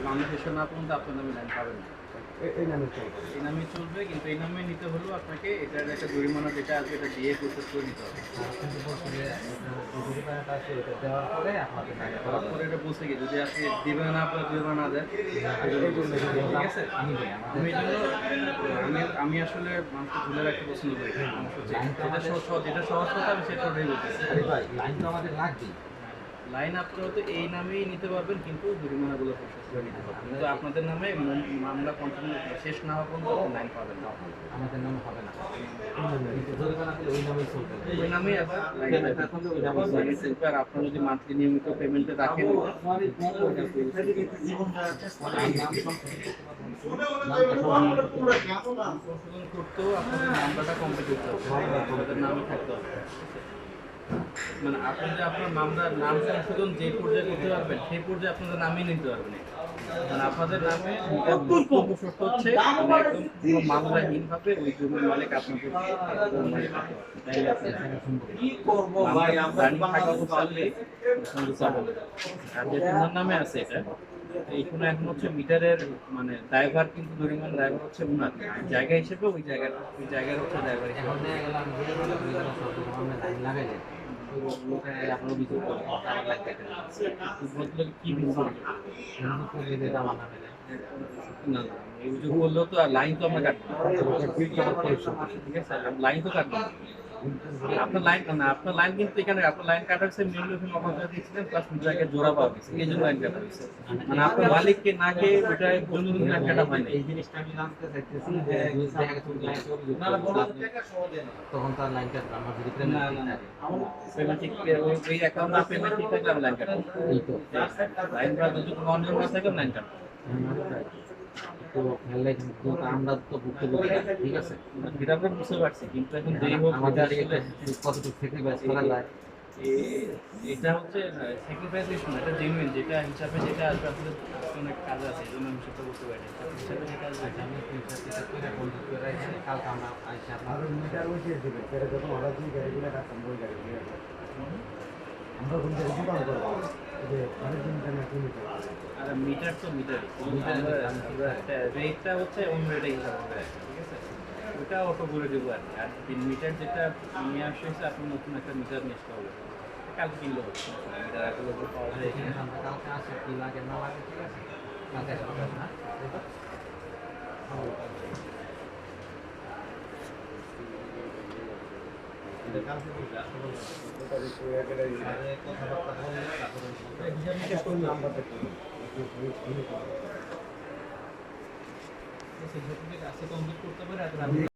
মামলা শেষ না পর্যন্ত আপনার নামে লাইন পাবেন না। এই নামে চলবে। এই নামে চলবে, কিন্তু এই নামে নিতে হলেও আপনাকে এটার একটা জরিমানা যেটা আছে এটা দিয়ে প্রসেস করে নিতে হবে। কিন্তু বলছি যে জরিমানাটা আছে ওটা দেওয়ার পরে আপনাদের নামে করা তারপরে এটা বলছে কি যদি আপনি দিবেন না, আপনার জরিমানা না দেন, ঠিক আছে? আমি এই জন্য আমি আসলে মানুষকে ঝুলে রাখতে পছন্দ করি না। মানুষ হচ্ছে যেটা সহজ কথা আমি সেটা বলতেছি। আরে ভাই লাইন তো আমাদের লাগবেই। লাইন আপনারা তো এই নামেই নিতে পারবেন, কিন্তু জরিমানাগুলো প্রসেস করে নিতে পারবেন। কিন্তু আপনাদের নামে মামলা কন্টিনিউ শেষ না হওয়া পর্যন্ত আপনি লাইন পাবেন না। আমাদের নামে হবে না। কিন্তু জরিমানা দিলে ওই নামেই চলবে। ওই নামেই আছে, আর আপনারা যদি মান্থলি নিয়মিত পেমেন্টে রাখেন সংশোধন করতেও আপনাদের মামলাটা কমপ্লিট করতে হবে, আপনাদের নামে থাকতে হবে। মানে আপনি যে আপনার মামলার নাম সংশোধন যে পর্যায়ে করতে পারবেন সেই পর্যায়ে আপনাদের নামই নিতে পারবেন না। মানে আপনাদের নামে শর্ত হচ্ছে মানে একদম পুরো মামলাহীনভাবে ওই জমির মালিক আপনাদের কি করবো ভাই আমরা থাকা অবস্থায় আর যে তোমার নামে আছে এটা এইখানে এখন হচ্ছে মিটারের মানে ড্রাইভার, কিন্তু জরিমানা ড্রাইভার হচ্ছে উনার জায়গা হিসেবে ওই জায়গার হচ্ছে ড্রাইভার হিসেবে। এখন দেখা গেল আমি আমরা লাইন লাগাইলে লোকে আপনার অভিযোগ করবে আমার লাইন কেটে কি বুঝবেন আমার নামে দেয়। না না, এই অভিযোগ করলেও তো আর লাইন তো আমরা কাটবো না। ঠিক আছে, লাইন তো কাটবো না। আপনার লাইন না, আপনার লাইন কিন্তু এখানে আপনার লাইন কাটা হচ্ছে মেইন লোকের অফার দিয়েছিলেন, প্লাস জায়গায় জোড়া পাওয়া গেছে, এই জন্য লাইন কাটা হয়েছে। মানে আপনার মালিককে না গিয়ে ওটা জন্য লাইন কাটা হয় না। এই জিনিসটা আমি জানতে চাইতেছি যে দেখা গেছে লাইন অভিযোগ তখন তার লাইন কাটবে আমার যদি না না না, পেমেন্ট ঠিক ওই অ্যাকাউন্টে পেমেন্ট ঠিক থাকলে আমি লাইন কাটবো। এই তো লাইন বা যদি অন্য না থাকে লাইন কাটবো। তো খেললে কিন্তু আমরা তো ভুক্তভোগী না, ঠিক আছে? এটা আমরা বুঝতে পারছি, কিন্তু এখন যেই হোক আমাদের আসলে কতটুকু স্যাক্রিফাইস করা যায় এটা হচ্ছে স্যাক্রিফাইস ইস্যু না, এটা জেনুইন যেটা হিসাবে যেটা আসবে আসলে অনেক কাজ আছে, এই জন্য আমি সেটা বলতে পারি হিসাবে যেটা আসবে আমি বন্ধু করে কালকে আমরা আইসা আপনার মিটার বসিয়ে দেবে সেটা যখন অর্ডার দিয়ে গাড়িগুলো রাখতাম ওই গাড়িগুলো আমরা কোন গাড়ি দোকান করবো যে অনেক দিন কেন মিটার আর মিটার তো মিটারই, রেটটা হচ্ছে অন্য রেটে হিসাব করে রাখি, ঠিক আছে? ওটা অটো করে দেবো আর কি। আর মিটার যেটা নিয়ে আসছে হচ্ছে আপনার নতুন একটা মিটার নিয়ে আসতে হবে, কালকে কিনলে হচ্ছে মিটার আসলে পাওয়া যায় এখানে। আমরা কালকে আসে কি লাগে না লাগে, ঠিক আছে? কালকে আসা হবে না কথাবার্তা বললে কাছে কমপ্লিট করতে পারে।